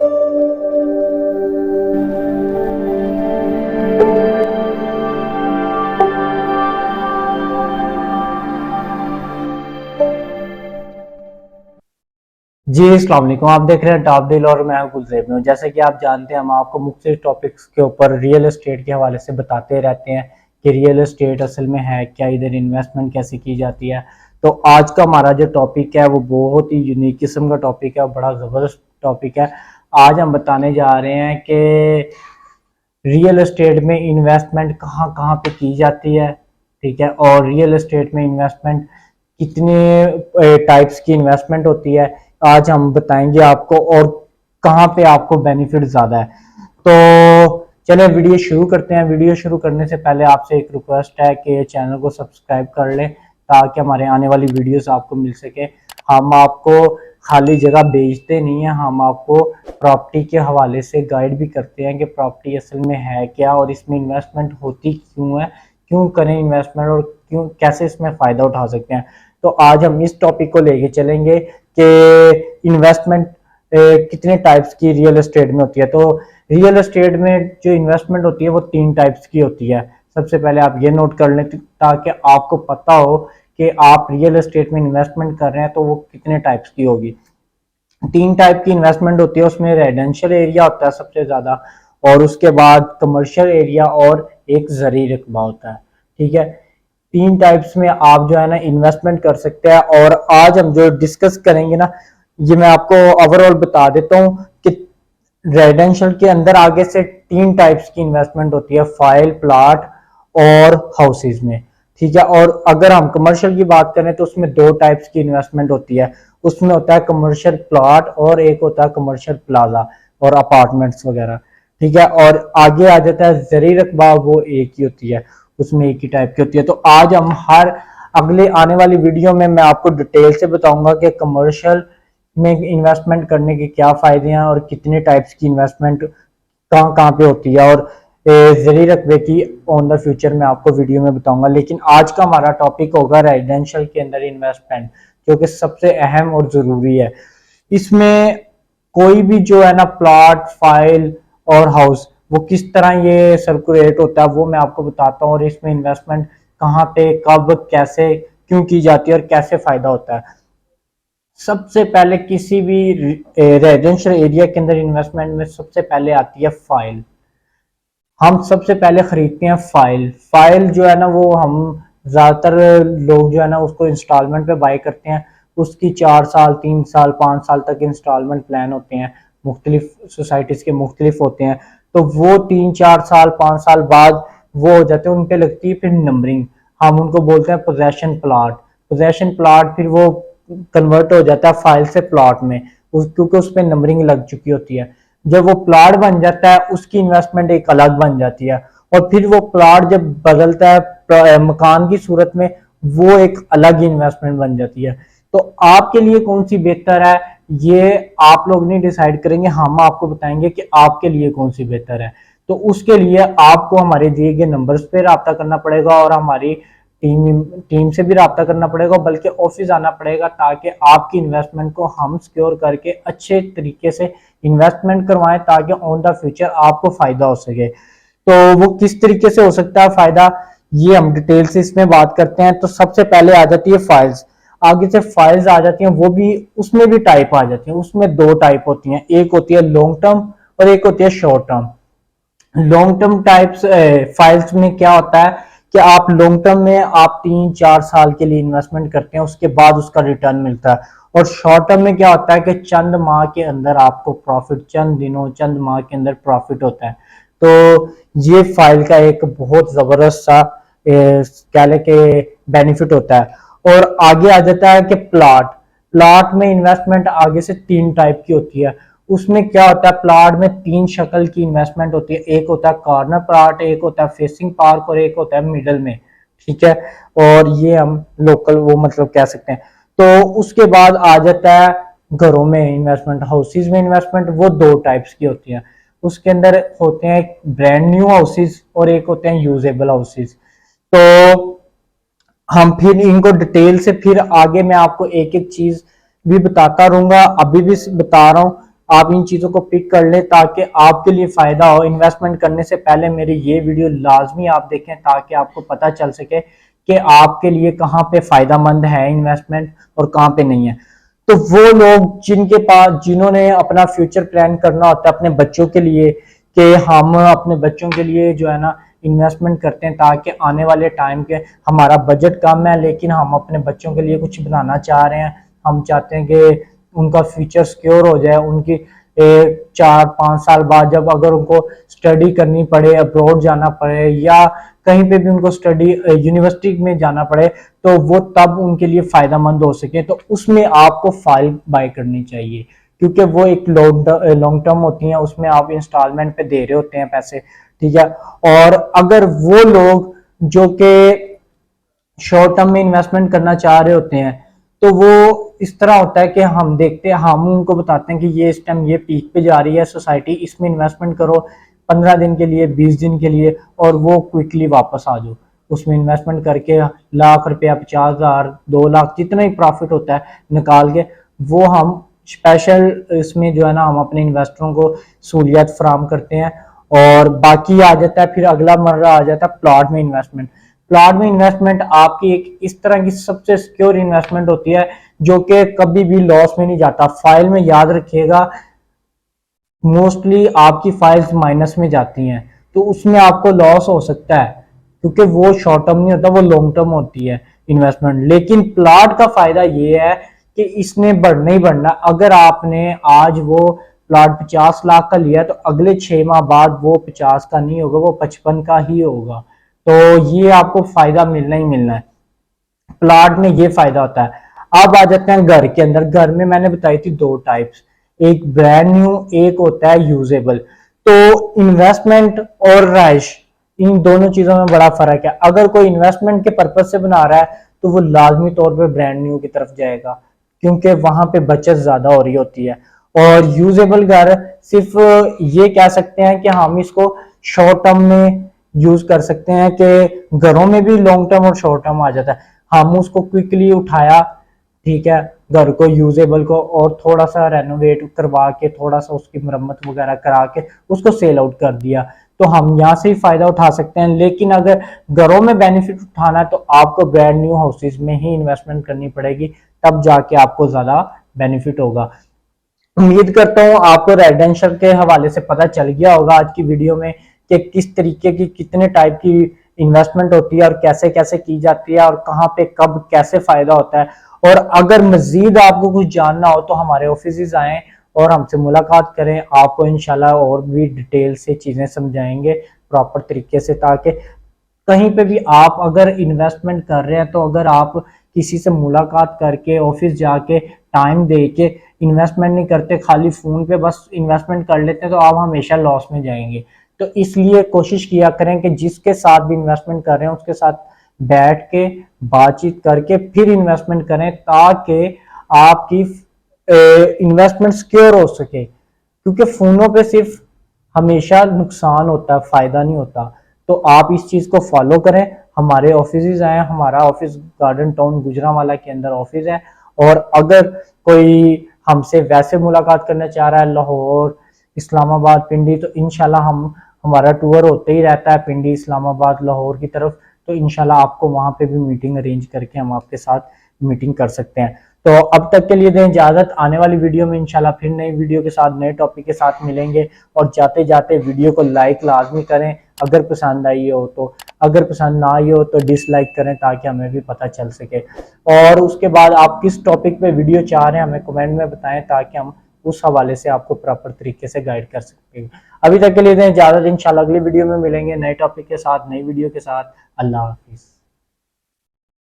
जी अस्सलाम वालेकुम। आप देख रहे हैं टॉप डील और मैं हूं गुलजेब में। जैसे कि आप जानते हैं, हम आपको मुख्तलिफ टॉपिक्स के ऊपर रियल एस्टेट के हवाले से बताते रहते हैं कि रियल एस्टेट असल में है क्या, इधर इन्वेस्टमेंट कैसे की जाती है। तो आज का हमारा जो टॉपिक है वो बहुत ही यूनिक किस्म का टॉपिक है और बड़ा ज़बरदस्त टॉपिक है। आज हम बताने जा रहे हैं कि रियल एस्टेट में इन्वेस्टमेंट कहाँ कहाँ पे की जाती है, ठीक है, और रियल एस्टेट में इन्वेस्टमेंट कितने टाइप्स की इन्वेस्टमेंट होती है, आज हम बताएंगे आपको, और कहाँ पे आपको बेनिफिट ज़्यादा है। तो चलिए वीडियो शुरू करते हैं। वीडियो शुरू करने से पहले आपसे एक रिक्वेस्ट है कि चैनल को सब्सक्राइब कर लें ताकि हमारे आने वाली वीडियोस आपको मिल सके। हम आपको खाली जगह बेचते नहीं है, हम आपको प्रॉपर्टी के हवाले से गाइड भी करते हैं कि प्रॉपर्टी असल में है क्या और इसमें इन्वेस्टमेंट होती क्यों है, क्यों करें इन्वेस्टमेंट और क्यों कैसे इसमें फ़ायदा उठा सकते हैं। तो आज हम इस टॉपिक को लेके चलेंगे कि इन्वेस्टमेंट कितने टाइप्स की रियल एस्टेट में होती है। तो रियल एस्टेट में जो इन्वेस्टमेंट होती है वो 3 टाइप्स की होती है। सबसे पहले आप ये नोट कर लें ताकि आपको पता हो कि आप रियल एस्टेट में इन्वेस्टमेंट कर रहे हैं तो वो कितने टाइप्स की होगी। 3 टाइप की इन्वेस्टमेंट होती है। उसमें रेजिडेंशियल एरिया होता है सबसे ज्यादा, और उसके बाद कमर्शियल एरिया और एक ज़रूरी रकबा होता है, ठीक है। 3 टाइप्स में आप जो है ना इन्वेस्टमेंट कर सकते हैं। और आज हम जो डिस्कस करेंगे ना, ये मैं आपको ओवरऑल बता देता हूँ कि रेजिडेंशियल के अंदर आगे से 3 टाइप्स की इन्वेस्टमेंट होती है, फाइल, प्लॉट और हाउसेज में, ठीक है। और अगर हम कमर्शियल की बात करें तो उसमें 2 टाइप्स की इन्वेस्टमेंट होती है। उसमें होता है कमर्शियल प्लॉट और एक होता है कमर्शियल प्लाजा और अपार्टमेंट्स वगैरह, ठीक है। और आगे आ जाता है ज़रूरी रकबा, वो एक ही होती है, उसमें एक ही टाइप की होती है। तो आज हम हर अगले आने वाली वीडियो में मैं आपको डिटेल से बताऊंगा कि कमर्शियल में इन्वेस्टमेंट करने के क्या फायदे हैं और कितने टाइप्स की इन्वेस्टमेंट कहाँ कहाँ पे होती है, और ज़रूरी रकबे की ऑन द फ्यूचर में आपको वीडियो में बताऊंगा। लेकिन आज का हमारा टॉपिक होगा रेजिडेंशियल के अंदर इन्वेस्टमेंट, जो कि सबसे अहम और ज़रूरी है। इसमें कोई भी जो है ना प्लॉट, फाइल और हाउस, वो किस तरह ये सर्कुलेट होता है वो मैं आपको बताता हूँ, और इसमें इन्वेस्टमेंट कहाँ पे, कब, कैसे, क्यों की जाती है और कैसे फायदा होता है। सबसे पहले किसी भी रेजिडेंशियल एरिया के अंदर इन्वेस्टमेंट में सबसे पहले आती है फाइल। हम सबसे पहले खरीदते हैं फाइल। फाइल जो है ना वो हम ज्यादातर लोग जो है ना उसको इंस्टॉलमेंट पे बाय करते हैं। उसकी 4 साल, 3 साल, 5 साल तक इंस्टॉलमेंट प्लान होते हैं, मुख्तलिफ सोसाइटीज के मुख्तलिफ होते हैं। तो वो 3, 4 साल, 5 साल बाद वो हो जाते हैं, उन पे लगती है फिर नंबरिंग। हम उनको बोलते हैं पोजेशन प्लॉट। पोजेशन प्लॉट फिर वो कन्वर्ट हो जाता है फाइल से प्लॉट में, क्योंकि उस पर नंबरिंग लग चुकी होती है। जब वो प्लॉट बन जाता है उसकी इन्वेस्टमेंट एक अलग बन जाती है, और फिर वो प्लॉट जब बदलता है मकान की सूरत में, वो एक अलग इन्वेस्टमेंट बन जाती है। तो आपके लिए कौन सी बेहतर है ये आप लोग नहीं डिसाइड करेंगे, हम आपको बताएंगे कि आपके लिए कौन सी बेहतर है। तो उसके लिए आपको हमारे दिए गए नंबर्स पे रब्ता करना पड़ेगा और हमारी टीम से भी रब्ता करना पड़ेगा, बल्कि ऑफिस आना पड़ेगा, ताकि आपकी इन्वेस्टमेंट को हम सिक्योर करके अच्छे तरीके से इन्वेस्टमेंट करवाएं ताकि ऑन द फ्यूचर आपको फायदा हो सके। तो वो किस तरीके से हो सकता है फायदा, ये हम डिटेल से इसमें बात करते हैं। तो सबसे पहले आ जाती है फाइल्स। आगे से फाइल्स आ जाती हैं, वो भी उसमें भी टाइप आ जाती हैं। उसमें 2 टाइप होती हैं, एक होती है लॉन्ग टर्म और एक होती है short term. Long term types files में क्या होता है कि आप लॉन्ग टर्म में आप 3, 4 साल के लिए इन्वेस्टमेंट करते हैं, उसके बाद उसका रिटर्न मिलता है। और शॉर्ट टर्म में क्या होता है कि चंद माह के अंदर आपको प्रॉफिट, चंद दिनों, चंद माह के अंदर प्रॉफिट होता है। तो ये फाइल का एक बहुत जबरदस्त सा कह लें कि बेनिफिट होता है। और आगे आ जाता है कि प्लॉट। प्लॉट में इन्वेस्टमेंट आगे से 3 टाइप की होती है। उसमें क्या होता है, प्लॉट में 3 शक्ल की इन्वेस्टमेंट होती है। एक होता है कॉर्नर प्लॉट, एक होता है फेसिंग पार्क और एक होता है मिडल में, ठीक है। और ये हम लोकल वो मतलब कह सकते हैं। तो उसके बाद आ जाता है घरों में इन्वेस्टमेंट, हाउसेज में इन्वेस्टमेंट। वो 2 टाइप्स की होती है। उसके अंदर होते हैं ब्रांड न्यू हाउसेज और एक होते हैं यूजेबल हाउसेज। तो हम फिर इनको डिटेल से फिर आगे मैं आपको एक एक चीज भी बताता रहूंगा, अभी भी बता रहा हूँ। आप इन चीजों को पिक कर लें ताकि आपके लिए फायदा हो। इन्वेस्टमेंट करने से पहले मेरी ये वीडियो लाजमी आप देखें ताकि आपको पता चल सके कि आपके लिए कहाँ पे फायदा मंद है इन्वेस्टमेंट और कहाँ पे नहीं है। तो वो लोग जिनके पास, जिन्होंने अपना फ्यूचर प्लान करना होता है अपने बच्चों के लिए, कि हम अपने बच्चों के लिए जो है ना इन्वेस्टमेंट करते हैं ताकि आने वाले टाइम के, हमारा बजट कम है लेकिन हम अपने बच्चों के लिए कुछ बनाना चाह रहे हैं, हम चाहते हैं कि उनका फ्यूचर सिक्योर हो जाए, उनकी 4-5 साल बाद जब अगर उनको स्टडी करनी पड़े, अब्रॉड जाना पड़े या कहीं पे भी उनको स्टडी यूनिवर्सिटी में जाना पड़े तो वो तब उनके लिए फायदा मंद हो सके, तो उसमें आपको फाइल बाय करनी चाहिए क्योंकि वो एक लॉन्ग टर्म होती है, उसमें आप इंस्टॉलमेंट पे दे रहे होते हैं पैसे, ठीक है। और अगर वो लोग जो कि शॉर्ट टर्म में इन्वेस्टमेंट करना चाह रहे होते हैं तो वो इस तरह होता है कि हम देखते हैं, हम उनको बताते हैं कि ये इस टाइम ये पीक पे जा रही है सोसाइटी, इसमें इन्वेस्टमेंट करो 15 दिन के लिए, 20 दिन के लिए, और वो क्विकली वापस आ जाओ उसमें इन्वेस्टमेंट करके ₹1,00,000, 50,000, 2 लाख जितना ही प्रॉफिट होता है निकाल के, वो हम स्पेशल इसमें जो है ना हम अपने इन्वेस्टरों को सहूलियत फराम करते हैं। और बाकी आ जाता है फिर अगला मर्रा आ जाता है प्लॉट में इन्वेस्टमेंट। प्लॉट में इन्वेस्टमेंट आपकी एक इस तरह की सबसे सिक्योर इन्वेस्टमेंट होती है जो कि कभी भी लॉस में नहीं जाता। फाइल में याद रखिएगा, मोस्टली आपकी फाइल्स माइनस में जाती हैं तो उसमें आपको लॉस हो सकता है क्योंकि वो शॉर्ट टर्म नहीं होता, वो लॉन्ग टर्म होती है इन्वेस्टमेंट। लेकिन प्लॉट का फायदा ये है कि इसने बढ़ना ही बढ़ना। अगर आपने आज वो प्लॉट 50 लाख का लिया तो अगले 6 माह बाद वो 50 का नहीं होगा, वो 55 का ही होगा। तो ये आपको फायदा मिलना ही मिलना है, प्लॉट में ये फायदा होता है। अब आ जाते हैं घर के अंदर। घर में मैंने बताई थी 2 टाइप्स, एक ब्रांड न्यू, एक होता है यूजेबल। तो इन्वेस्टमेंट और राइश, इन दोनों चीजों में बड़ा फर्क है। अगर कोई इन्वेस्टमेंट के पर्पज से बना रहा है तो वो लाजमी तौर पे ब्रांड न्यू की तरफ जाएगा क्योंकि वहां पे बचत ज्यादा हो रही होती है। और यूजेबल घर सिर्फ ये कह सकते हैं कि हम इसको शॉर्ट टर्म में यूज कर सकते हैं कि घरों में भी लॉन्ग टर्म और शॉर्ट टर्म आ जाता है। हम उसको क्विकली उठाया, ठीक है, घर को यूजेबल को, और थोड़ा सा रेनोवेट करवा के, थोड़ा सा उसकी मरम्मत वगैरह करा के उसको सेल आउट कर दिया, तो हम यहाँ से ही फायदा उठा सकते हैं। लेकिन अगर घरों में बेनिफिट उठाना है तो आपको ब्रांड न्यू हाउसेज में ही इन्वेस्टमेंट करनी पड़ेगी, तब जाके आपको ज्यादा बेनिफिट होगा। उम्मीद करता हूँ आपको रेजिडेंशियल के हवाले से पता चल गया होगा आज की वीडियो में कि किस तरीके की, कितने टाइप की इन्वेस्टमेंट होती है और कैसे कैसे की जाती है और कहाँ पे कब कैसे फायदा होता है। और अगर मजीद आपको कुछ जानना हो तो हमारे ऑफिस आएं और हमसे मुलाकात करें, आपको इंशाल्लाह और भी डिटेल से चीजें समझाएंगे प्रॉपर तरीके से, ताकि कहीं पे भी आप अगर इन्वेस्टमेंट कर रहे हैं तो अगर आप किसी से मुलाकात करके ऑफिस जाके टाइम दे के इन्वेस्टमेंट नहीं करते, खाली फोन पे बस इन्वेस्टमेंट कर लेते हैं, तो आप हमेशा लॉस में जाएंगे। तो इसलिए कोशिश किया करें कि जिसके साथ भी इन्वेस्टमेंट कर रहे हैं उसके साथ बैठ के बातचीत करके फिर इन्वेस्टमेंट करें ताकि आपकी इन्वेस्टमेंट सिक्योर हो सके, क्योंकि फोनों पे सिर्फ हमेशा नुकसान होता है, फायदा नहीं होता। तो आप इस चीज को फॉलो करें, हमारे ऑफिस आए, हमारा ऑफिस गार्डन टाउन गुजरांवाला के अंदर ऑफिस है। और अगर कोई हमसे वैसे मुलाकात करना चाह रहा है लाहौर, इस्लामाबाद, पिंडी, तो इंशाल्लाह हम, हमारा टूर होते ही रहता है पिंडी, इस्लामाबाद, लाहौर की तरफ, तो इंशाल्लाह आपको वहां पे भी मीटिंग अरेंज करके हम आपके साथ मीटिंग कर सकते हैं। तो अब तक के लिए दें इजाजत, आने वाली वीडियो में इंशाल्लाह फिर नई वीडियो के साथ, नए टॉपिक के साथ मिलेंगे। और जाते जाते वीडियो को लाइक लाजमी करें अगर पसंद आई हो तो, अगर पसंद ना आई हो तो डिसलाइक करें ताकि हमें भी पता चल सके। और उसके बाद आप किस टॉपिक पे वीडियो चाह रहे हैं हमें कमेंट में बताएं ताकि हम उस हवाले से आपको प्रॉपर तरीके से गाइड कर सकते हैं। अभी तक के लिए दें इजाजत, इंशाल्लाह अगली वीडियो में मिलेंगे नए टॉपिक के साथ, नई वीडियो के साथ। अल्लाह हाफिज।